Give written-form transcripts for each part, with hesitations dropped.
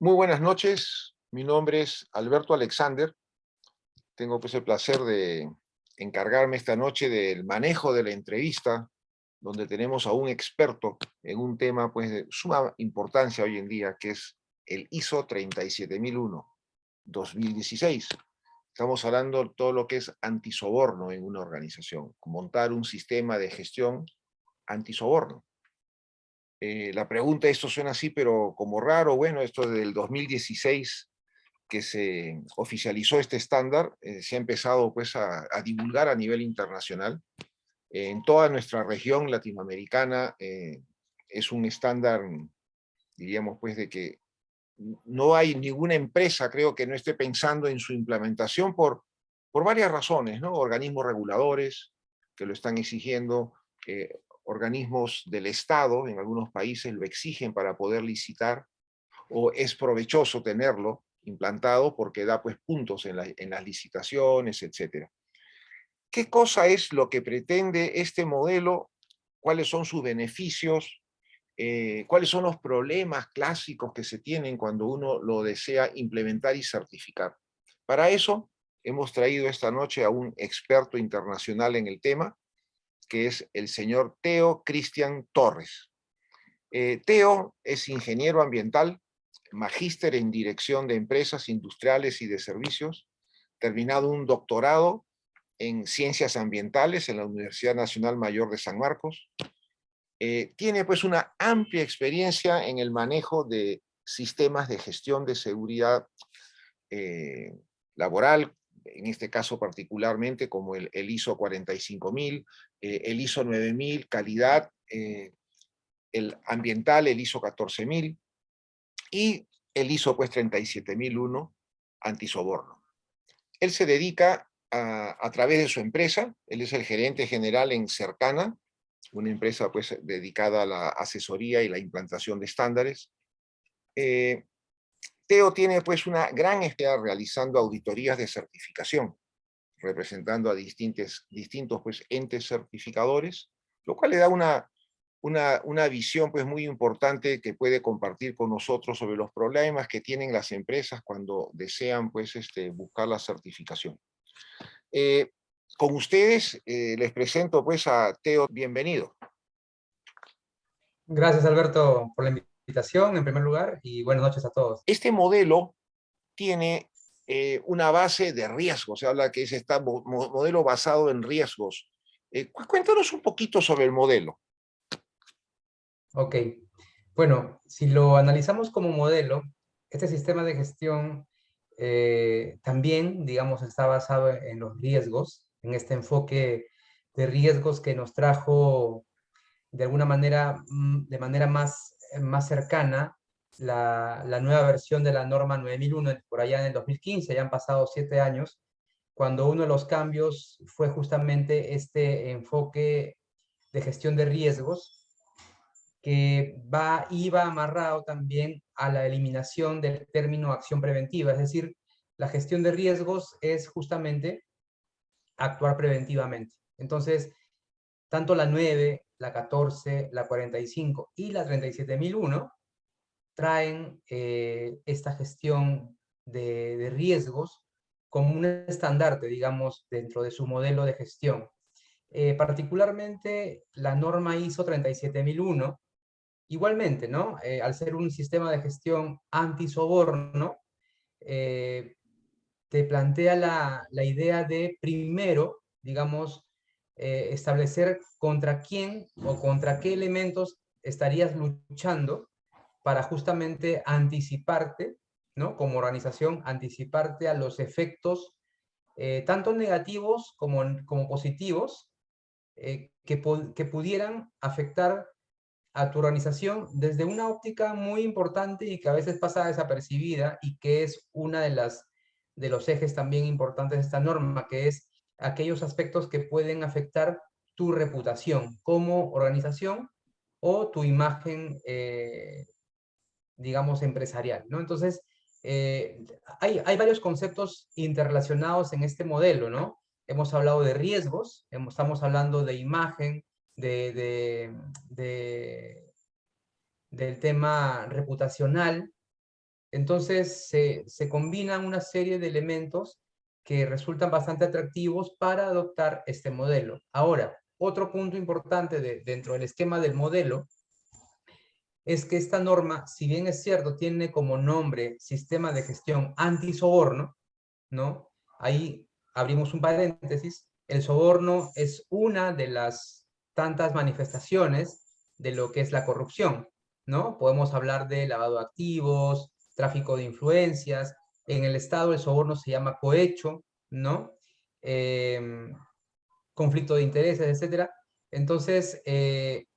Muy buenas noches, mi nombre es Alberto Alexander. Tengo pues el placer de encargarme esta noche del manejo de la entrevista, donde tenemos a un experto en un tema pues de suma importancia hoy en día, que es el ISO 37001 2016. Estamos hablando de todo lo que es antisoborno en una organización, montar un sistema de gestión antisoborno. La pregunta, esto suena así, pero como raro, bueno, esto del 2016 que se oficializó este estándar, se ha empezado pues a divulgar a nivel internacional. En toda nuestra región latinoamericana es un estándar, diríamos pues, de que no hay ninguna empresa, creo, que no esté pensando en su implementación por varias razones, ¿no? Organismos reguladores que lo están exigiendo, organismos del Estado en algunos países lo exigen para poder licitar, o es provechoso tenerlo implantado porque da pues puntos en las licitaciones, etcétera. ¿Qué cosa es lo que pretende este modelo? ¿Cuáles son sus beneficios? ¿Cuáles son los problemas clásicos que se tienen cuando uno lo desea implementar y certificar? Para eso hemos traído esta noche a un experto internacional en el tema, que es el señor Theo Cristian Torres. Theo es ingeniero ambiental, magíster en dirección de empresas industriales y de servicios, terminado un doctorado en ciencias ambientales en la Universidad Nacional Mayor de San Marcos. Tiene pues una amplia experiencia en el manejo de sistemas de gestión de seguridad eh, laboral, en este caso particularmente como el ISO 45000, el ISO 9000, calidad, el ambiental, el ISO 14000, y el ISO pues 37001, antisoborno. Él se dedica a través de su empresa, él es el gerente general en Cercana, una empresa pues dedicada a la asesoría y la implantación de estándares. Theo tiene pues una gran experiencia realizando auditorías de certificación, representando a distintos pues entes certificadores, lo cual le da una visión pues muy importante que puede compartir con nosotros sobre los problemas que tienen las empresas cuando desean pues buscar la certificación. Eh, con ustedes les presento pues a Theo, bienvenido. Gracias, Alberto, por la invitación, en primer lugar, y buenas noches a todos. Este modelo tiene una base de riesgos, se habla que es este modelo basado en riesgos. Cuéntanos un poquito sobre el modelo. Ok, bueno, si lo analizamos como modelo, este sistema de gestión también, digamos, está basado en los riesgos, en este enfoque de riesgos que nos trajo de alguna manera, de manera más cercana, la nueva versión de la norma 9001 por allá en el 2015, ya han pasado 7 años, cuando uno de los cambios fue justamente este enfoque de gestión de riesgos que iba amarrado también a la eliminación del término acción preventiva, es decir, la gestión de riesgos es justamente actuar preventivamente. Entonces, tanto la 9, la 14, la 45 y la 37001 traen esta gestión de riesgos como un estandarte, digamos, dentro de su modelo de gestión. Particularmente la norma ISO 37001, igualmente, ¿no? Al ser un sistema de gestión antisoborno, eh, te plantea la idea de primero, digamos, establecer contra quién o contra qué elementos estarías luchando para justamente anticiparte, ¿no? Como organización, anticiparte a los efectos tanto negativos como positivos que pudieran afectar a tu organización desde una óptica muy importante y que a veces pasa desapercibida y que es una de los ejes también importantes de esta norma, que es aquellos aspectos que pueden afectar tu reputación como organización o tu imagen, digamos, empresarial, ¿no? Entonces, hay varios conceptos interrelacionados en este modelo, ¿no? Hemos hablado de riesgos, estamos hablando de imagen, de, de, de del tema reputacional, Entonces se combinan una serie de elementos que resultan bastante atractivos para adoptar este modelo. Ahora, otro punto importante dentro del esquema del modelo es que esta norma, si bien es cierto, tiene como nombre Sistema de Gestión Antisoborno, ¿no? Ahí abrimos un paréntesis. El soborno es una de las tantas manifestaciones de lo que es la corrupción, ¿no? Podemos hablar de lavado de activos, tráfico de influencias. En el Estado el soborno se llama cohecho, ¿no? Conflicto de intereses, etcétera. Entonces,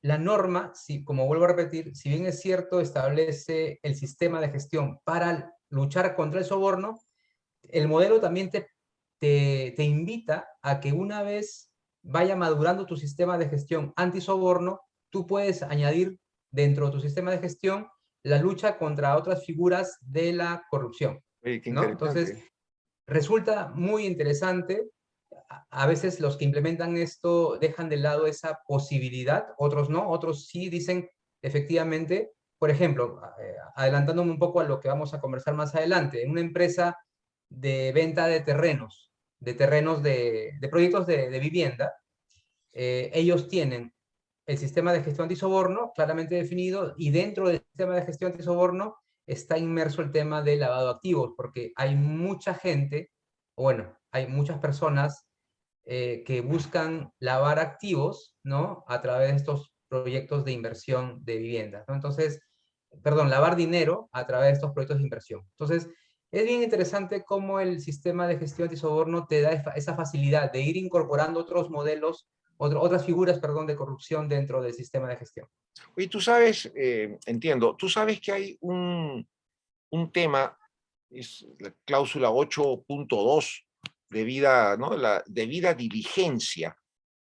la norma, si, como vuelvo a repetir, si bien es cierto, establece el sistema de gestión para luchar contra el soborno, el modelo también te invita a que una vez vaya madurando tu sistema de gestión antisoborno, tú puedes añadir dentro de tu sistema de gestión la lucha contra otras figuras de la corrupción, Oye, qué ¿no? Entonces, interesante. resulta muy interesante. A veces los que implementan esto dejan de lado esa posibilidad, otros no, otros sí dicen efectivamente, por ejemplo, adelantándome un poco a lo que vamos a conversar más adelante, en una empresa de venta de terrenos de proyectos de vivienda, ellos tienen el sistema de gestión antisoborno claramente definido y dentro del sistema de gestión antisoborno está inmerso el tema del lavado de activos, porque hay mucha gente, o bueno, hay muchas personas que buscan lavar activos, ¿no? A través de estos proyectos de inversión de viviendas, ¿no? Entonces, perdón, lavar dinero a través de estos proyectos de inversión. Entonces, es bien interesante cómo el sistema de gestión antisoborno te da esa facilidad de ir incorporando otros modelos, otras figuras, perdón, de corrupción dentro del sistema de gestión. Oye, tú sabes, entiendo, tú sabes que hay un tema, es la cláusula 8.2 debida, ¿no? La debida diligencia.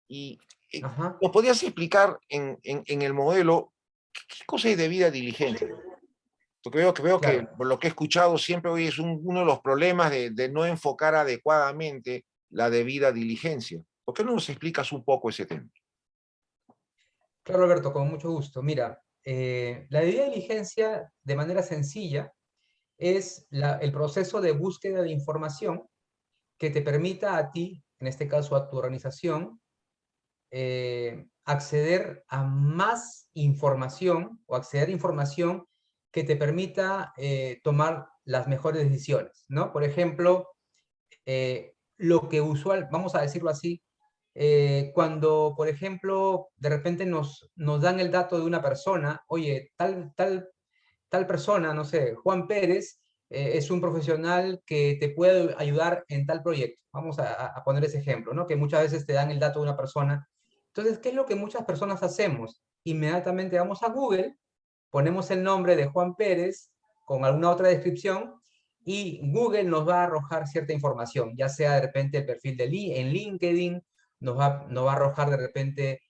Y Ajá. ¿nos podrías explicar en el modelo qué cosa es debida diligencia? Porque veo que Claro. por lo que he escuchado siempre hoy es uno de los problemas de no enfocar adecuadamente la debida diligencia. ¿Por qué no nos explicas un poco ese tema? Claro, Alberto, con mucho gusto. Mira, la debida diligencia, de manera sencilla, es el proceso de búsqueda de información que te permita a ti, en este caso a tu organización, acceder a más información o acceder a información que te permita tomar las mejores decisiones, ¿no? Por ejemplo, lo que usual, vamos a decirlo así, cuando, por ejemplo, de repente nos dan el dato de una persona, oye, tal persona, no sé, Juan Pérez, es un profesional que te puede ayudar en tal proyecto. Vamos a poner ese ejemplo, ¿no? Que muchas veces te dan el dato de una persona. Entonces, ¿qué es lo que muchas personas hacemos? Inmediatamente vamos a Google, ponemos el nombre de Juan Pérez con alguna otra descripción y Google nos va a arrojar cierta información, ya sea de repente el perfil en LinkedIn, nos va a arrojar de repente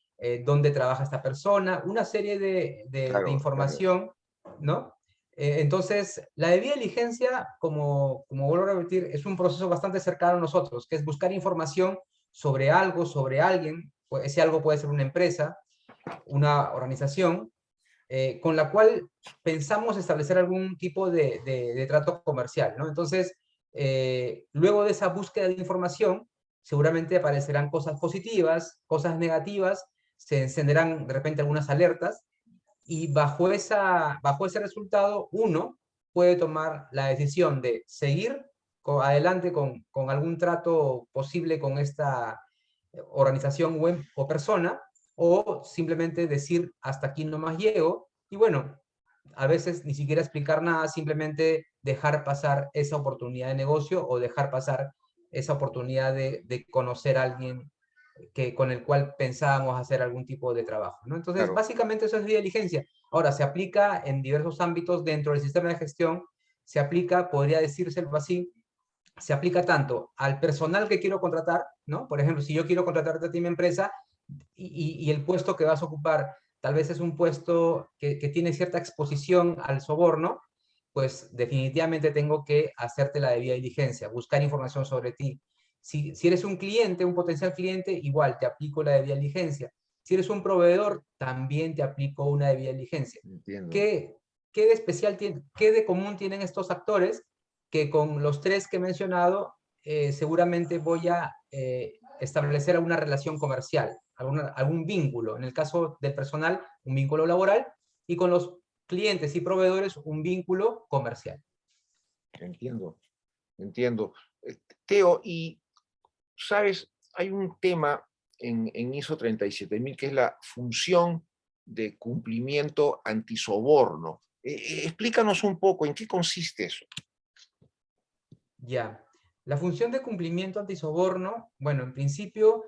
dónde trabaja esta persona, una serie de Claro, claro. información, ¿no? Entonces, la debida diligencia, como vuelvo a repetir, es un proceso bastante cercano a nosotros, que es buscar información sobre algo, sobre alguien, pues ese algo puede ser una empresa, una organización, con la cual pensamos establecer algún tipo de trato comercial, ¿no? Entonces, luego de esa búsqueda de información, seguramente aparecerán cosas positivas, cosas negativas, se encenderán de repente algunas alertas, y bajo ese resultado, uno puede tomar la decisión de seguir adelante con algún trato posible con esta organización web o persona, o simplemente decir hasta aquí nomás llego, y bueno, a veces ni siquiera explicar nada, simplemente dejar pasar esa oportunidad de negocio o dejar pasar esa oportunidad de conocer a alguien con el cual pensábamos hacer algún tipo de trabajo, ¿no? Entonces, Claro. básicamente eso es diligencia. Ahora, se aplica en diversos ámbitos dentro del sistema de gestión, se aplica, podría decírselo así, se aplica tanto al personal que quiero contratar, ¿no? Por ejemplo, si yo quiero contratarte a ti mi empresa y el puesto que vas a ocupar tal vez es un puesto que tiene cierta exposición al soborno, pues definitivamente tengo que hacerte la debida diligencia, buscar información sobre ti. Si eres un cliente, un potencial cliente, igual te aplico la debida diligencia. Si eres un proveedor, también te aplico una debida diligencia. Entiendo. ¿Qué, ¿qué de especial tiene, qué de común tienen estos actores? Que con los tres que he mencionado, seguramente voy a establecer alguna relación comercial, algún vínculo. En el caso del personal, un vínculo laboral, y con los clientes y proveedores, un vínculo comercial. Entiendo, entiendo. Teo, y sabes, hay un tema en ISO 37000 que es la función de cumplimiento antisoborno. Explícanos un poco en qué consiste eso. Ya. La función de cumplimiento antisoborno, bueno, en principio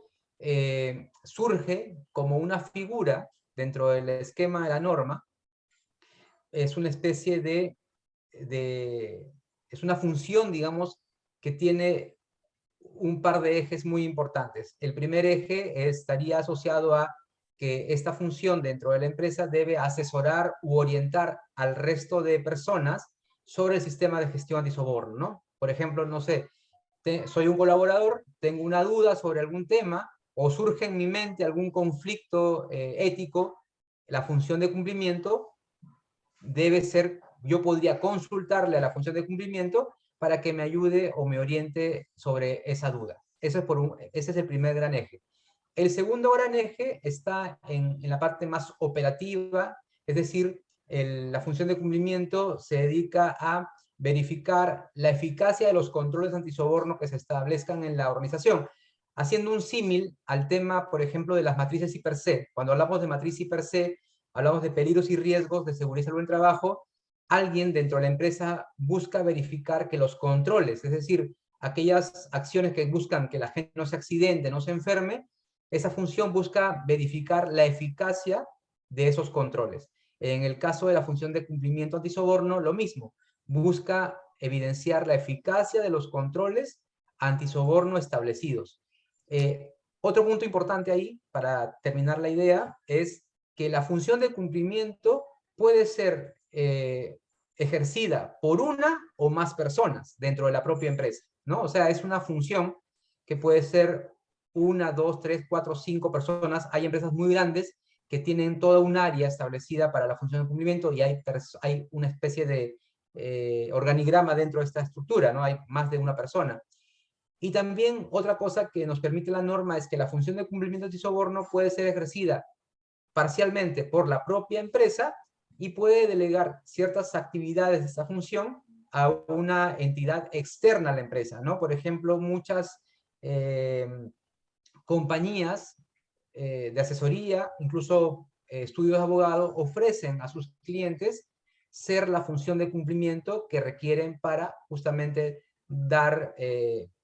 surge como una figura dentro del esquema de la norma. Es una especie es una función, digamos, que tiene un par de ejes muy importantes. El primer eje estaría asociado a que esta función dentro de la empresa debe asesorar u orientar al resto de personas sobre el sistema de gestión antisoborno, ¿no? Por ejemplo, no sé, soy un colaborador, tengo una duda sobre algún tema o surge en mi mente algún conflicto ético, la función de cumplimiento debe ser, yo podría consultarle a la función de cumplimiento para que me ayude o me oriente sobre esa duda. Ese es el primer gran eje. El segundo gran eje está en la parte más operativa, es decir, la función de cumplimiento se dedica a verificar la eficacia de los controles antisoborno que se establezcan en la organización, haciendo un símil al tema, por ejemplo, de las matrices IPER-C. Cuando hablamos de matriz IPER-C, hablamos de peligros y riesgos de seguridad y salud en el trabajo. Alguien dentro de la empresa busca verificar que los controles, es decir, aquellas acciones que buscan que la gente no se accidente, no se enferme, esa función busca verificar la eficacia de esos controles. En el caso de la función de cumplimiento antisoborno, lo mismo. Busca evidenciar la eficacia de los controles antisoborno establecidos. Otro punto importante ahí, para terminar la idea, es que la función de cumplimiento puede ser ejercida por una o más personas dentro de la propia empresa, ¿no? O sea, es una función que puede ser una, dos, tres, cuatro, cinco personas. Hay empresas muy grandes que tienen toda un área establecida para la función de cumplimiento y hay una especie de organigrama dentro de esta estructura, ¿no? Hay más de una persona. Y también otra cosa que nos permite la norma es que la función de cumplimiento antisoborno puede ser ejercida parcialmente por la propia empresa y puede delegar ciertas actividades de esta función a una entidad externa a la empresa, ¿no? Por ejemplo, muchas compañías de asesoría, incluso estudios de abogado, ofrecen a sus clientes ser la función de cumplimiento que requieren para justamente dar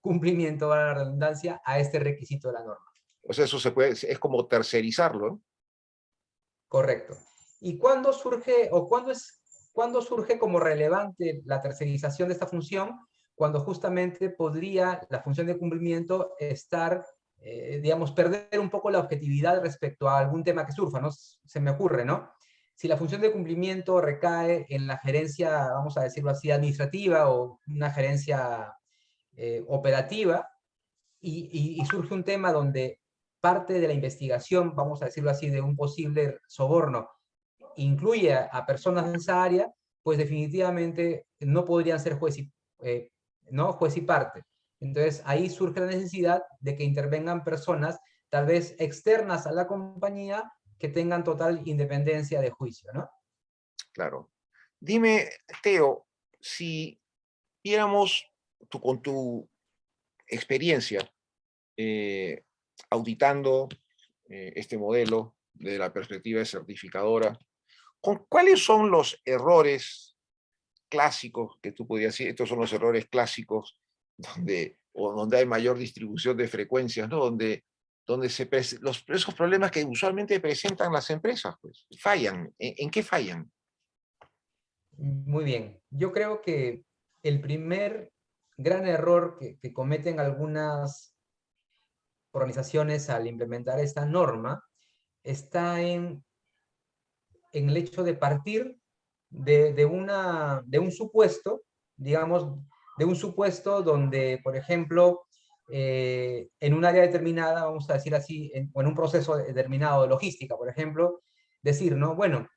cumplimiento, a la redundancia, a este requisito de la norma. O sea, eso se puede, es como tercerizarlo, ¿no? Correcto. ¿Y cuándo surge o cuándo surge como relevante la tercerización de esta función? Cuando justamente podría la función de cumplimiento estar, digamos, perder un poco la objetividad respecto a algún tema que surja, ¿no? Se me ocurre, ¿no? Si la función de cumplimiento recae en la gerencia, vamos a decirlo así, administrativa o una gerencia operativa, y surge un tema donde parte de la investigación, vamos a decirlo así, de un posible soborno, incluye a personas de esa área, pues definitivamente no podrían ser ¿no? Juez y parte. Entonces ahí surge la necesidad de que intervengan personas tal vez externas a la compañía que tengan total independencia de juicio, ¿no? Claro. Dime, Teo, si viéramos con tu experiencia auditando este modelo desde la perspectiva de certificadora, ¿cuáles son los errores clásicos que tú podrías decir? Estos son los errores clásicos donde hay mayor distribución de frecuencias, ¿no? Donde esos problemas que usualmente presentan las empresas, pues, fallan. ¿En qué fallan? Muy bien. Yo creo que el primer gran error que cometen algunas organizaciones al implementar esta norma está en el hecho de partir de un supuesto, digamos, de un supuesto donde, por ejemplo, en un área determinada, vamos a decir así, o en un proceso determinado de logística, por ejemplo, decir, ¿no? Bueno,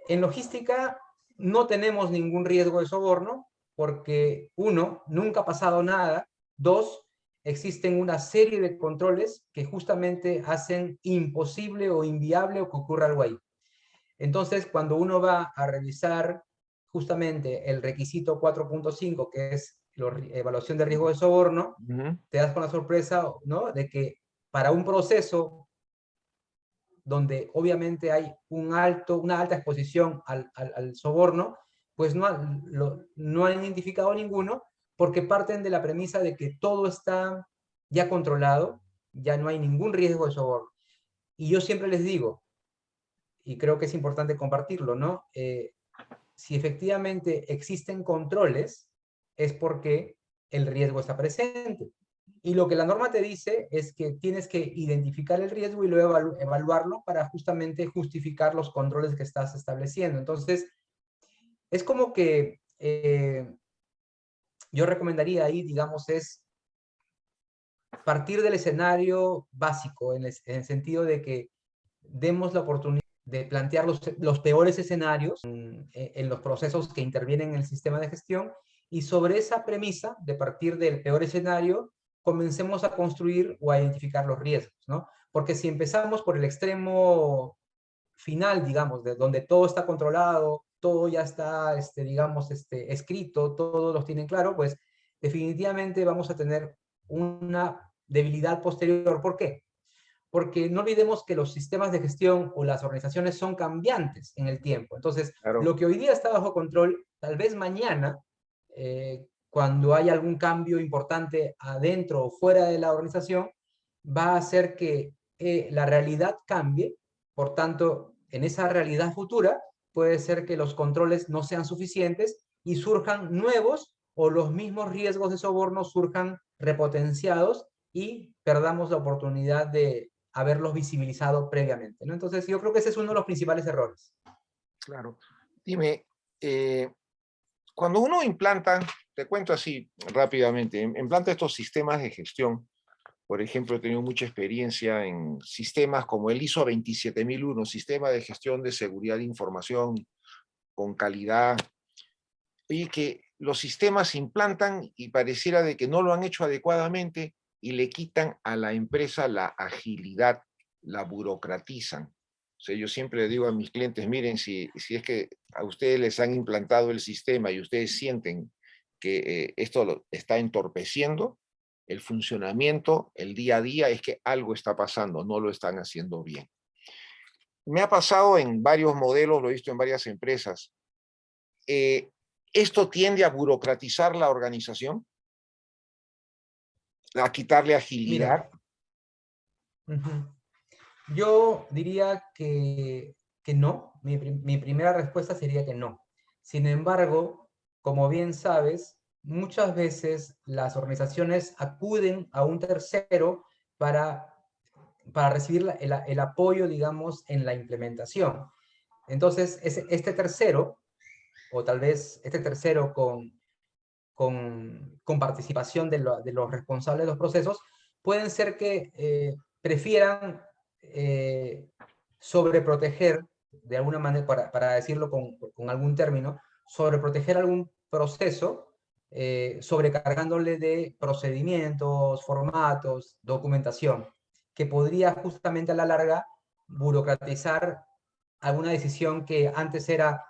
en logística no tenemos ningún riesgo de soborno porque, uno, nunca ha pasado nada. Dos, existen una serie de controles que justamente hacen imposible o inviable o que ocurra algo ahí. Entonces, cuando uno va a revisar justamente el requisito 4.5, que es la evaluación de riesgo de soborno, te das con la sorpresa, ¿no?, de que para un proceso donde obviamente hay una alta exposición al soborno, pues no han identificado ninguno, porque parten de la premisa de que todo está ya controlado, ya no hay ningún riesgo de soborno. Y yo siempre les digo, y creo que es importante compartirlo, ¿no? Si efectivamente existen controles, es porque el riesgo está presente. Y lo que la norma te dice es que tienes que identificar el riesgo y luego evaluarlo para justamente justificar los controles que estás estableciendo. Entonces, es como que yo recomendaría ahí, digamos, es partir del escenario básico, en el sentido de que demos la oportunidad de plantear los peores escenarios en los procesos que intervienen en el sistema de gestión, y sobre esa premisa, de partir del peor escenario, comencemos a construir o a identificar los riesgos, ¿no? Porque si empezamos por el extremo final, digamos, de donde todo está controlado, todo ya está, digamos, escrito, todos los tienen claro, pues definitivamente vamos a tener una debilidad posterior. ¿Por qué? Porque no olvidemos que los sistemas de gestión o las organizaciones son cambiantes en el tiempo. Entonces, Claro. lo que hoy día está bajo control, tal vez mañana, cuando haya algún cambio importante adentro o fuera de la organización, va a hacer que la realidad cambie. Por tanto, en esa realidad futura, puede ser que los controles no sean suficientes y surjan nuevos, o los mismos riesgos de soborno surjan repotenciados y perdamos la oportunidad de haberlos visibilizado previamente, ¿no? Entonces, yo creo que ese es uno de los principales errores. Claro. Dime, cuando uno implanta, te cuento así rápidamente, implanta estos sistemas de gestión. Por ejemplo, he tenido mucha experiencia en sistemas como el ISO 27001, Sistema de Gestión de Seguridad de Información con Calidad, y que los sistemas se implantan y pareciera de que no lo han hecho adecuadamente y le quitan a la empresa la agilidad, la burocratizan. O sea, yo siempre le digo a mis clientes, miren, si es que a ustedes les han implantado el sistema y ustedes sienten que esto lo está entorpeciendo el funcionamiento, el día a día, es que algo está pasando, no lo están haciendo bien. Me ha pasado en varios modelos, lo he visto en varias empresas. Esto tiende a burocratizar la organización, a quitarle agilidad. Mira, yo diría que no. Mi primera respuesta sería que no. Sin embargo, como bien sabes, muchas veces las organizaciones acuden a un tercero para recibir el apoyo, digamos, en la implementación. Entonces, este tercero, o tal vez este tercero con participación de los responsables de los procesos, pueden ser que prefieran sobreproteger, de alguna manera, para decirlo con algún término, sobreproteger algún proceso, sobrecargándole de procedimientos, formatos, documentación, que podría justamente a la larga burocratizar alguna decisión que antes era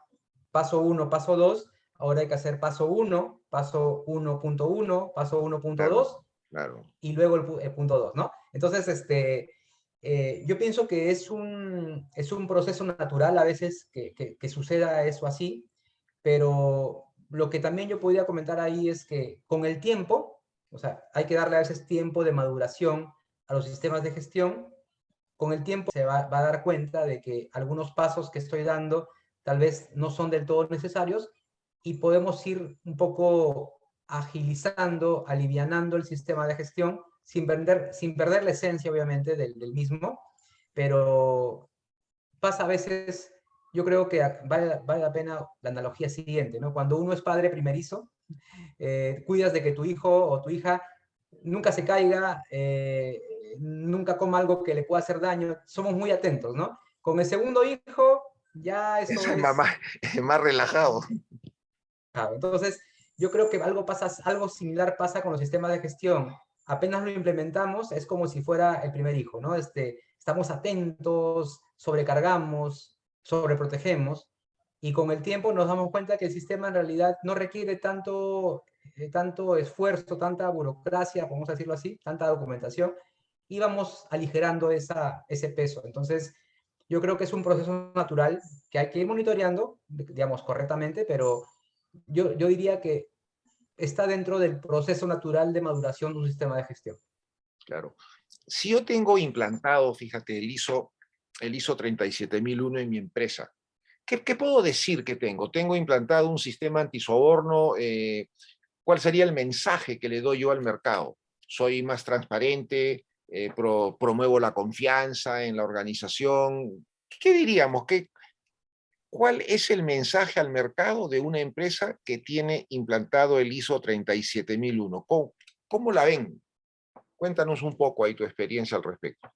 paso 1, paso 2, ahora hay que hacer paso 1, paso 1.1, paso 1.2, Claro, claro. y luego el punto 2, ¿no? Entonces, yo pienso que es un proceso natural a veces que suceda eso así, pero lo que también yo podría comentar ahí es que con el tiempo, o sea, hay que darle a veces tiempo de maduración a los sistemas de gestión. Con el tiempo se va a dar cuenta de que algunos pasos que estoy dando tal vez no son del todo necesarios, y podemos ir un poco agilizando, alivianando el sistema de gestión sin perder la esencia, obviamente, del mismo, pero pasa a veces. Yo creo que vale la pena la analogía siguiente, ¿no? Cuando uno es padre primerizo, cuidas de que tu hijo o tu hija nunca se caiga, nunca coma algo que le pueda hacer daño. Somos muy atentos, ¿no? Con el segundo hijo ya eso Eso es es... más relajado. Entonces, yo creo que algo similar pasa con los sistemas de gestión. Apenas lo implementamos, es como si fuera el primer hijo, ¿no? Estamos atentos, sobrecargamos, sobreprotegemos, y con el tiempo nos damos cuenta que el sistema en realidad no requiere tanto esfuerzo, tanta burocracia, podemos decirlo así, tanta documentación, y vamos aligerando ese peso. Entonces, yo creo que es un proceso natural que hay que ir monitoreando, digamos, correctamente, pero yo diría que está dentro del proceso natural de maduración de un sistema de gestión. Claro. Si yo tengo implantado, fíjate, el ISO 37001 en mi empresa, ¿qué puedo decir que tengo? ¿Tengo implantado un sistema antisoborno? ¿Cuál sería el mensaje que le doy yo al mercado? ¿Soy más transparente? ¿Promuevo la confianza en la organización? ¿Qué diríamos? ¿Cuál es el mensaje al mercado de una empresa que tiene implantado el ISO 37001? ¿Cómo la ven? Cuéntanos un poco ahí tu experiencia al respecto.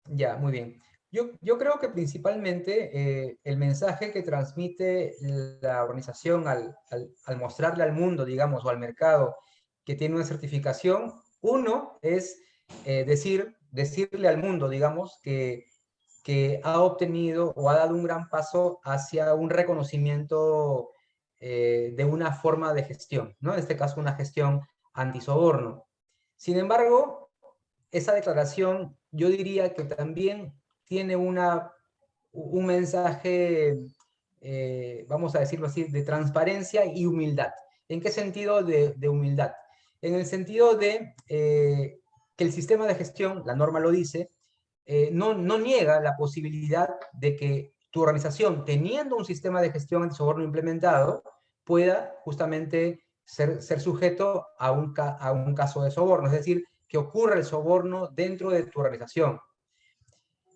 Ya, muy bien. Yo creo que principalmente el mensaje que transmite la organización al mostrarle al mundo, digamos, o al mercado que tiene una certificación, uno es decirle al mundo, digamos, que ha obtenido o ha dado un gran paso hacia un reconocimiento de una forma de gestión, ¿no? En este caso, una gestión antisoborno. Sin embargo, esa declaración yo diría que también tiene un mensaje, vamos a decirlo así, de transparencia y humildad. ¿En qué sentido de humildad? En el sentido de que el sistema de gestión, la norma lo dice, no niega la posibilidad de que tu organización, teniendo un sistema de gestión antisoborno implementado, pueda justamente ser sujeto a un caso de soborno, es decir, que ocurra el soborno dentro de tu organización.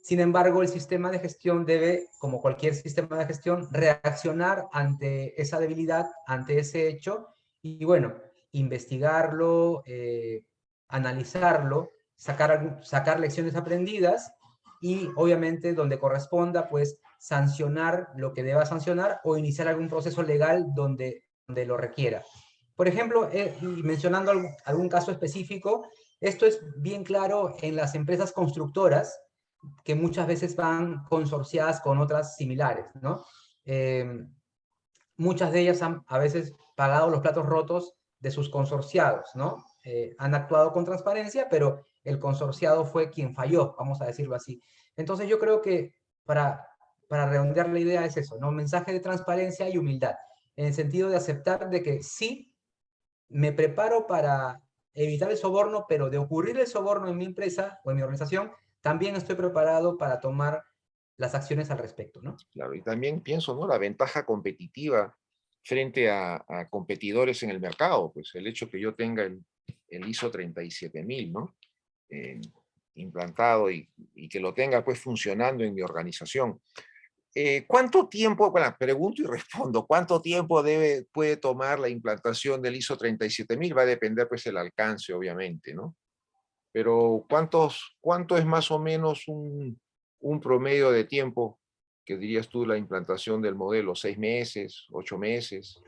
Sin embargo, el sistema de gestión debe, como cualquier sistema de gestión, reaccionar ante esa debilidad, ante ese hecho, y bueno, investigarlo, analizarlo, sacar lecciones aprendidas y obviamente donde corresponda, pues sancionar lo que deba sancionar o iniciar algún proceso legal donde lo requiera. Por ejemplo, y mencionando algún caso específico, esto es bien claro en las empresas constructoras, que muchas veces van consorciadas con otras similares, ¿no? Eh, Muchas de ellas han a veces pagado los platos rotos de sus consorciados, ¿no? Han actuado con transparencia, pero el consorciado fue quien falló, vamos a decirlo así. Entonces yo creo que para redondear la idea es eso, ¿no? Un mensaje de transparencia y humildad, en el sentido de aceptar de que sí, me preparo para evitar el soborno, pero de ocurrir el soborno en mi empresa o en mi organización, también estoy preparado para tomar las acciones al respecto, ¿no? Claro, y también pienso, ¿no? La ventaja competitiva frente a competidores en el mercado, pues el hecho que yo tenga el ISO 37000, ¿no? Eh, implantado y que lo tenga pues funcionando en mi organización. ¿Cuánto tiempo, bueno, pregunto y respondo, cuánto tiempo puede tomar la implantación del ISO 37000? Va a depender pues el alcance, obviamente, ¿no? Pero ¿cuánto es más o menos un promedio de tiempo que dirías tú la implantación del modelo? ¿6 meses? ¿8 meses?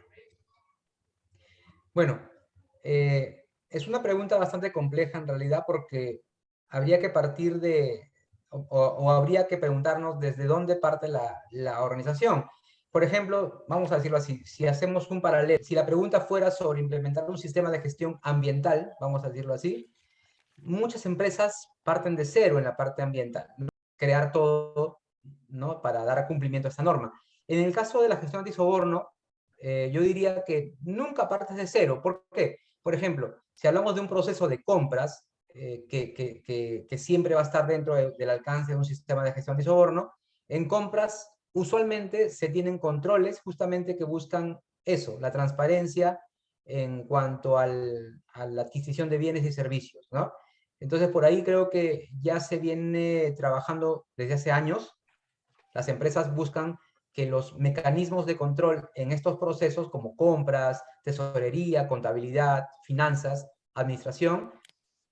Bueno, es una pregunta bastante compleja en realidad porque habría que partir o habría que preguntarnos desde dónde parte la organización. Por ejemplo, vamos a decirlo así, si hacemos un paralelo, si la pregunta fuera sobre implementar un sistema de gestión ambiental, vamos a decirlo así, muchas empresas parten de cero en la parte ambiental, ¿no? Crear todo, ¿no? Para dar cumplimiento a esta norma. En el caso de la gestión antisoborno, yo diría que nunca partes de cero. ¿Por qué? Por ejemplo, si hablamos de un proceso de compras que siempre va a estar dentro del alcance de un sistema de gestión antisoborno, en compras usualmente se tienen controles justamente que buscan eso, la transparencia en cuanto a la adquisición de bienes y servicios, ¿no? Entonces, por ahí creo que ya se viene trabajando desde hace años. Las empresas buscan que los mecanismos de control en estos procesos, como compras, tesorería, contabilidad, finanzas, administración,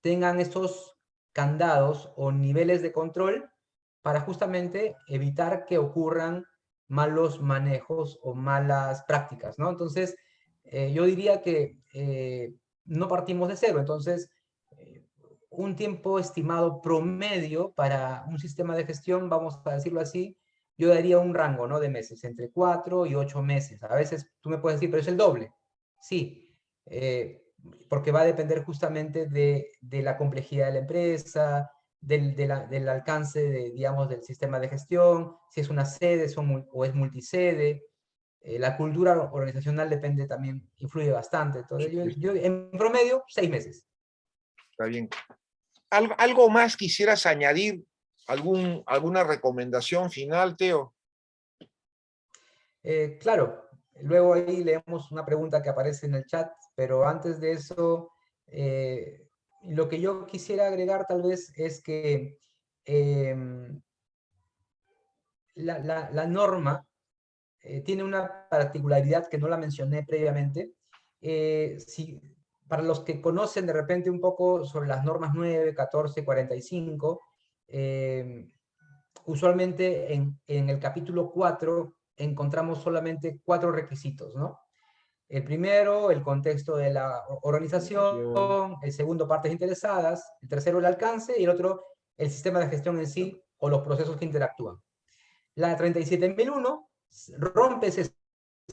tengan estos candados o niveles de control para justamente evitar que ocurran malos manejos o malas prácticas, ¿no? Entonces, yo diría que no partimos de cero. Entonces, un tiempo estimado promedio para un sistema de gestión, vamos a decirlo así, yo daría un rango, ¿no?, de meses, entre 4 y 8 meses. A veces tú me puedes decir, pero es el doble. Sí, porque va a depender justamente de la complejidad de la empresa, del alcance, digamos, del sistema de gestión, si es una sede o es multisede. La cultura organizacional depende también, influye bastante. Entonces, yo en promedio, 6 meses. Está bien. ¿Algo más quisieras añadir? ¿Alguna recomendación final, Teo? Claro, luego ahí leemos una pregunta que aparece en el chat, pero antes de eso, lo que yo quisiera agregar tal vez es que la norma tiene una particularidad que no la mencioné previamente. Para los que conocen de repente un poco sobre las normas 9, 14, 45, usualmente en el capítulo 4 encontramos solamente 4 requisitos, ¿no? El primero, el contexto de la organización; el segundo, partes interesadas; el tercero, el alcance; y el otro, el sistema de gestión en sí o los procesos que interactúan. La 37.001 rompe ese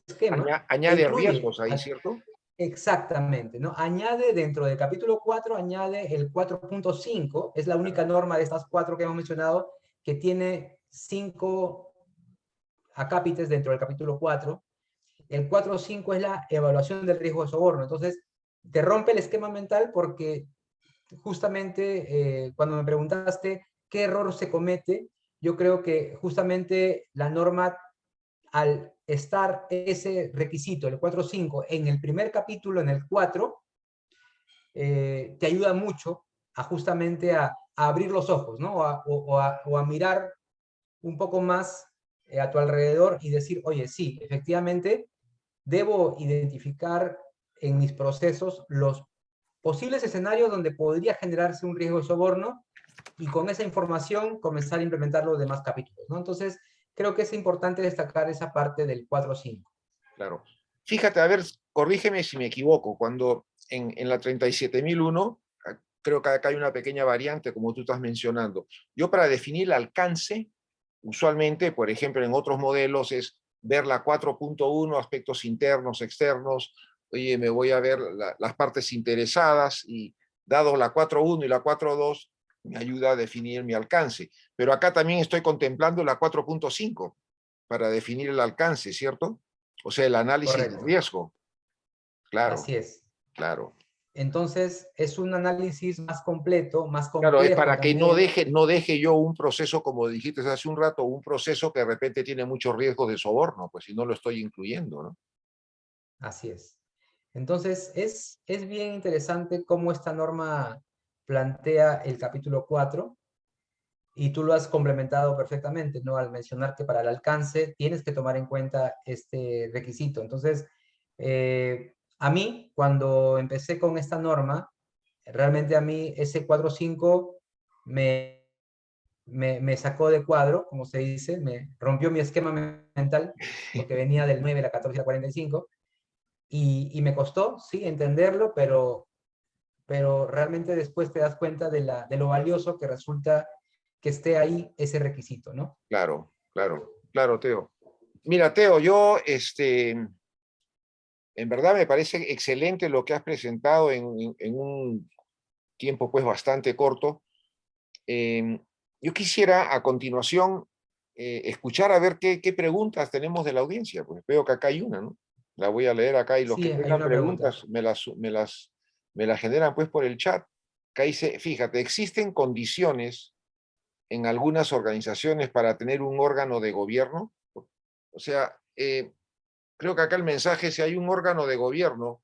esquema e Añade incluye, riesgos ahí, ¿cierto? exactamente, ¿no? Añade dentro del capítulo 4, añade el 4.5, es la única norma de estas 4 que hemos mencionado que tiene 5 acápites dentro del capítulo 4. El 4.5 es la evaluación del riesgo de soborno. Entonces, te rompe el esquema mental porque justamente cuando me preguntaste qué error se comete, yo creo que justamente la norma, al estar ese requisito, el 4.5, en el primer capítulo, en el 4, te ayuda mucho a justamente a abrir los ojos, ¿no? O a mirar un poco más a tu alrededor y decir, oye, sí, efectivamente, debo identificar en mis procesos los posibles escenarios donde podría generarse un riesgo de soborno y con esa información comenzar a implementar los demás capítulos, ¿no? Entonces, creo que es importante destacar esa parte del 4.5. Claro. Fíjate, a ver, corrígeme si me equivoco, cuando en la 37.001, creo que acá hay una pequeña variante, como tú estás mencionando. Yo para definir el alcance, usualmente, por ejemplo, en otros modelos es ver la 4.1, aspectos internos, externos. Oye, me voy a ver las partes interesadas y dado la 4.1 y la 4.2, me ayuda a definir mi alcance. Pero acá también estoy contemplando la 4.5 para definir el alcance, ¿cierto? O sea, el análisis de Correcto, riesgo. Claro, así es. claro. Entonces, es un análisis más completo, más Claro, es complejo para que también. no deje yo un proceso, como dijiste hace un rato, un proceso que de repente tiene muchos riesgos de soborno, pues si no lo estoy incluyendo, ¿no? Así es. Entonces, es bien interesante cómo esta norma plantea el capítulo 4 y tú lo has complementado perfectamente, ¿no? Al mencionar que para el alcance tienes que tomar en cuenta este requisito. Entonces, a mí, cuando empecé con esta norma, realmente a mí ese 4.5 me sacó de cuadro, como se dice, me rompió mi esquema mental, porque venía del 9, la 14 y la 45, y me costó, sí, entenderlo, pero realmente después te das cuenta de lo valioso que resulta que esté ahí ese requisito, ¿no? Claro, claro, claro, Teo. Mira, Teo, yo, en verdad me parece excelente lo que has presentado en un tiempo pues bastante corto. Yo quisiera a continuación escuchar a ver qué preguntas tenemos de la audiencia, pues veo que acá hay una, ¿no? La voy a leer acá y los Sí, que hay tengan una pregunta. preguntas me las generan pues por el chat. Acá dice, fíjate, existen condiciones en algunas organizaciones para tener un órgano de gobierno. O sea, creo que acá el mensaje es si hay un órgano de gobierno,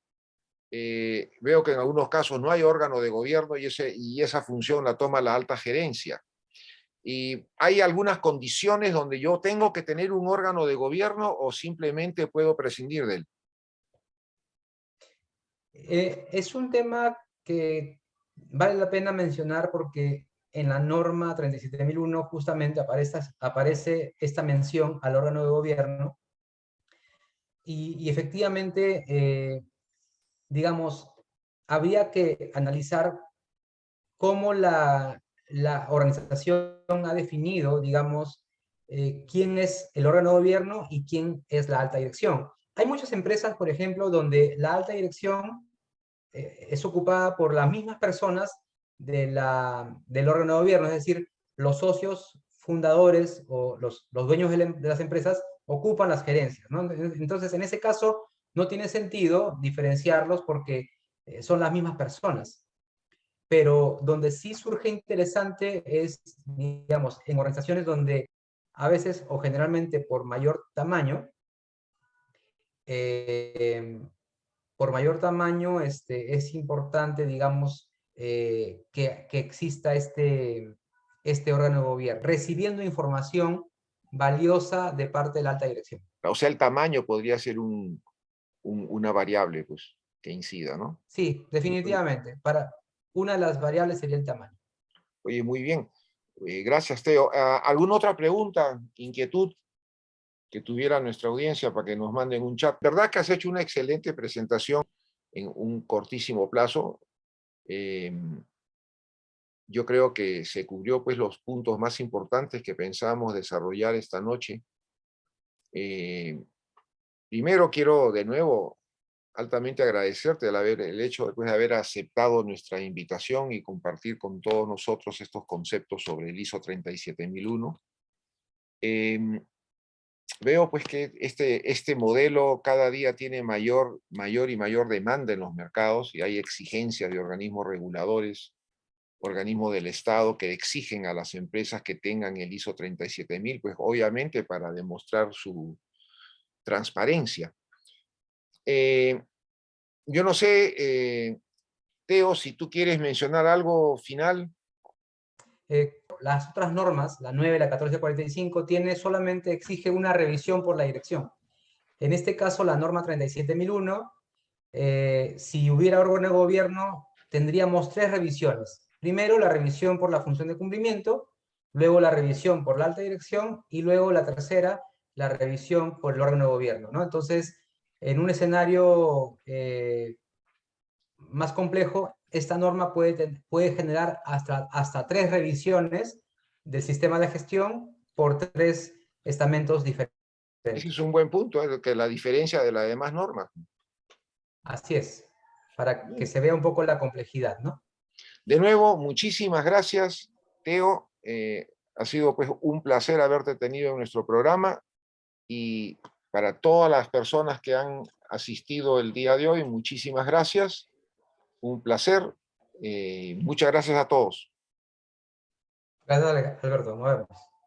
veo que en algunos casos no hay órgano de gobierno y esa función la toma la alta gerencia. Y hay algunas condiciones donde yo tengo que tener un órgano de gobierno o simplemente puedo prescindir de él. Es un tema que vale la pena mencionar porque en la norma 37.001 justamente aparece esta mención al órgano de gobierno y efectivamente, digamos, habría que analizar cómo la organización ha definido, digamos, quién es el órgano de gobierno y quién es la alta dirección. Hay muchas empresas, por ejemplo, donde la alta dirección es ocupada por las mismas personas del órgano de gobierno, es decir, los socios fundadores o los dueños de las empresas ocupan las gerencias, ¿no? Entonces, en ese caso, no tiene sentido diferenciarlos porque son las mismas personas. Pero donde sí surge interesante es, digamos, en organizaciones donde a veces o generalmente eh, por mayor tamaño es importante, digamos, que exista este órgano de gobierno, recibiendo información valiosa de parte de la alta dirección. O sea, el tamaño podría ser una variable, pues, que incida, ¿no? Sí, definitivamente. Una de las variables sería el tamaño. Oye, muy bien. Gracias, Teo. ¿Alguna otra pregunta, inquietud que tuviera nuestra audiencia para que nos manden un chat? ¿Verdad que has hecho una excelente presentación en un cortísimo plazo? Yo creo que se cubrió pues los puntos más importantes que pensábamos desarrollar esta noche. Primero quiero de nuevo altamente agradecerte el hecho después de haber aceptado nuestra invitación y compartir con todos nosotros estos conceptos sobre el ISO 37001. Veo pues que este modelo cada día tiene mayor y mayor demanda en los mercados y hay exigencias de organismos reguladores, organismos del Estado que exigen a las empresas que tengan el ISO 37000, pues obviamente para demostrar su transparencia. Yo no sé, Teo, si tú quieres mencionar algo final. Las otras normas, la 9, la 1445, solamente exige una revisión por la dirección. En este caso, la norma 37.001, si hubiera órgano de gobierno, tendríamos 3 revisiones. Primero, la revisión por la función de cumplimiento, luego la revisión por la alta dirección y luego la tercera, la revisión por el órgano de gobierno, ¿no? Entonces, en un escenario más complejo, esta norma puede generar hasta 3 revisiones del sistema de gestión por 3 estamentos diferentes. Ese es un buen punto, que la diferencia de las demás normas. Así es, para que se vea un poco la complejidad, ¿no? De nuevo, muchísimas gracias, Teo. Ha sido pues un placer haberte tenido en nuestro programa y para todas las personas que han asistido el día de hoy, muchísimas gracias. Un placer. Muchas gracias a todos. Gracias, Alberto. Nos vemos.